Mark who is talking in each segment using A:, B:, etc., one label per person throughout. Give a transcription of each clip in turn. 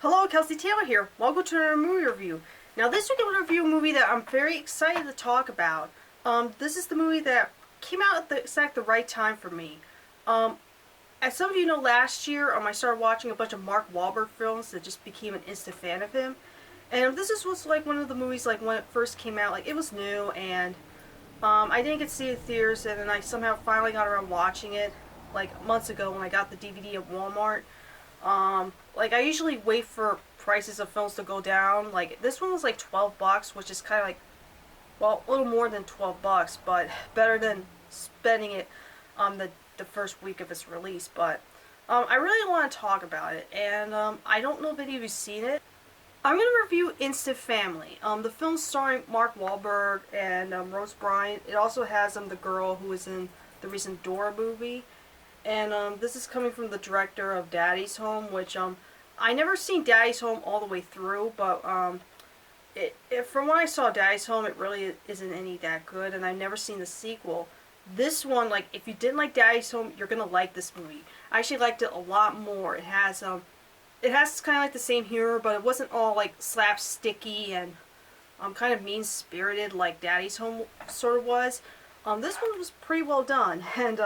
A: Hello, Kelsey Taylor here. Welcome to another movie review. Now, this week I'm going to review a movie that I'm very excited to talk about. This is the movie that came out at the right time for me. As some of you know, last year I started watching a bunch of Mark Wahlberg films that just became an instant fan of him. And was like one of the movies like when it first came out, like it was new, and I didn't get to see it in theaters, and then I somehow finally got around watching it like months ago when I got the DVD at Walmart. Like I usually wait for prices of films to go down. Like this one was like $12, which is kind of like, well, a little more than $12, but better than spending it on the first week of its release. But I really want to talk about it, and I don't know if any of you've seen it. I'm going to review Instant Family. The film starring Mark Wahlberg and Rose Byrne. It also has the girl who was in the recent Dora movie. And this is coming from the director of Daddy's Home, which I never seen Daddy's Home all the way through, but from what I saw Daddy's Home, it really isn't any that good, and I've never seen the sequel. This one, like, if you didn't like Daddy's Home, you're gonna like this movie. I actually liked it a lot more. It has kind of like the same humor, but it wasn't all like slapsticky and kind of mean-spirited like Daddy's Home sort of was. This one was pretty well done, and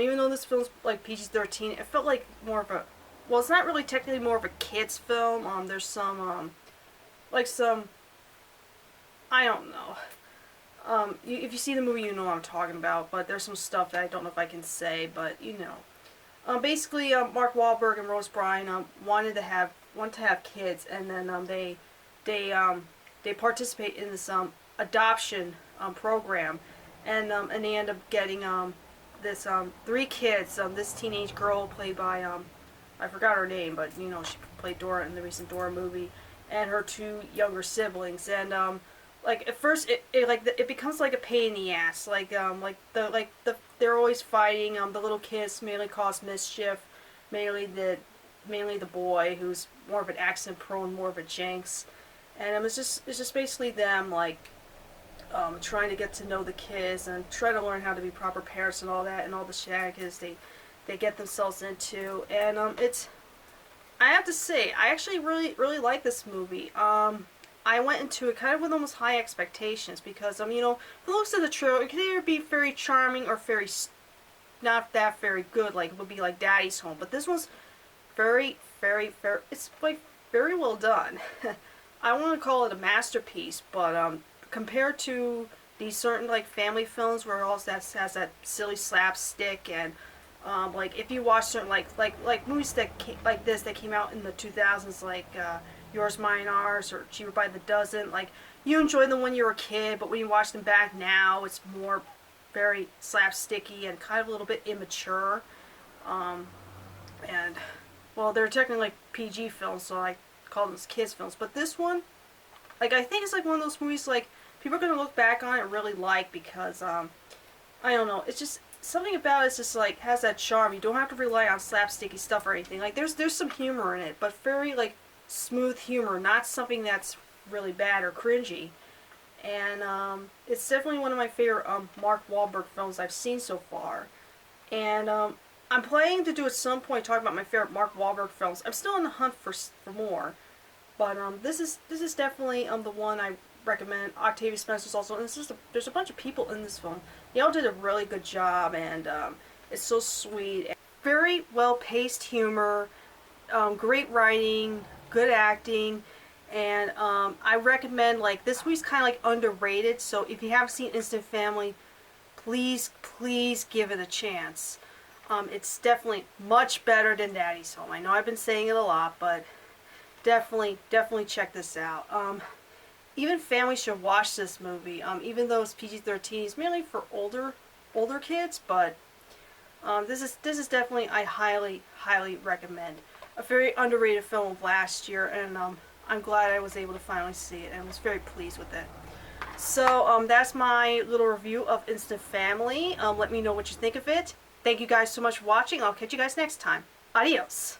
A: even though this film's like PG-13, it felt like more of a, well, it's not really technically more of a kid's film. There's some, I don't know. If you see the movie, you know what I'm talking about, but there's some stuff that I don't know if I can say, but you know. Basically, Mark Wahlberg and Rose Byrne wanted to have kids, and then they participate in this adoption program, and they end up getting this 3 kids. This teenage girl played by I forgot her name, but you know, she played Dora in the recent Dora movie, and her 2 younger siblings. And like at first it becomes like a pain in the ass. They're always fighting. The little kids mainly cause mischief. Mainly the boy, who's more of an accent prone, more of a Jinx. And it's just basically them like trying to get to know the kids and try to learn how to be proper parents and all that, and all the shenanigans they get themselves into. And I have to say, I actually really like this movie. I went into it kind of with almost high expectations because you know, the looks of the trailer, it can either be very charming or not that very good, like it would be like Daddy's Home. But this one's very it's like very well done. I want to call it a masterpiece, but compared to these certain like family films where it also has that silly slapstick, and like if you watch certain like movies like this that came out in the 2000s, like Yours, Mine, Ours, or Cheaper by the Dozen, like you enjoyed them when you were a kid, but when you watch them back now, it's more very slapsticky and kind of a little bit immature. And well, they're technically like PG films, so I call them kids films. But this one, like, I think it's like one of those movies like people are gonna look back on it and really like, because I don't know, it's just something about it's just like has that charm. You don't have to rely on slapsticky stuff or anything. Like there's some humor in it, but very like smooth humor, not something that's really bad or cringy. And it's definitely one of my favorite Mark Wahlberg films I've seen so far. And I'm planning to do at some point talk about my favorite Mark Wahlberg films. I'm still on the hunt for more, but this is definitely the one I recommend. Octavia Spencer's also, and there's a bunch of people in this film. They all did a really good job, and it's so sweet. Very well paced humor, great writing, good acting, and I recommend, like, this movie's kind of like underrated. So if you haven't seen Instant Family, please give it a chance. It's definitely much better than Daddy's Home. I know I've been saying it a lot, but definitely check this out. Even families should watch this movie. Even though it's PG-13, it's mainly for older kids, but this is definitely, I highly recommend. A very underrated film of last year, and I'm glad I was able to finally see it, and was very pleased with it. So that's my little review of Instant Family. Let me know what you think of it. Thank you guys so much for watching. I'll catch you guys next time. Adios.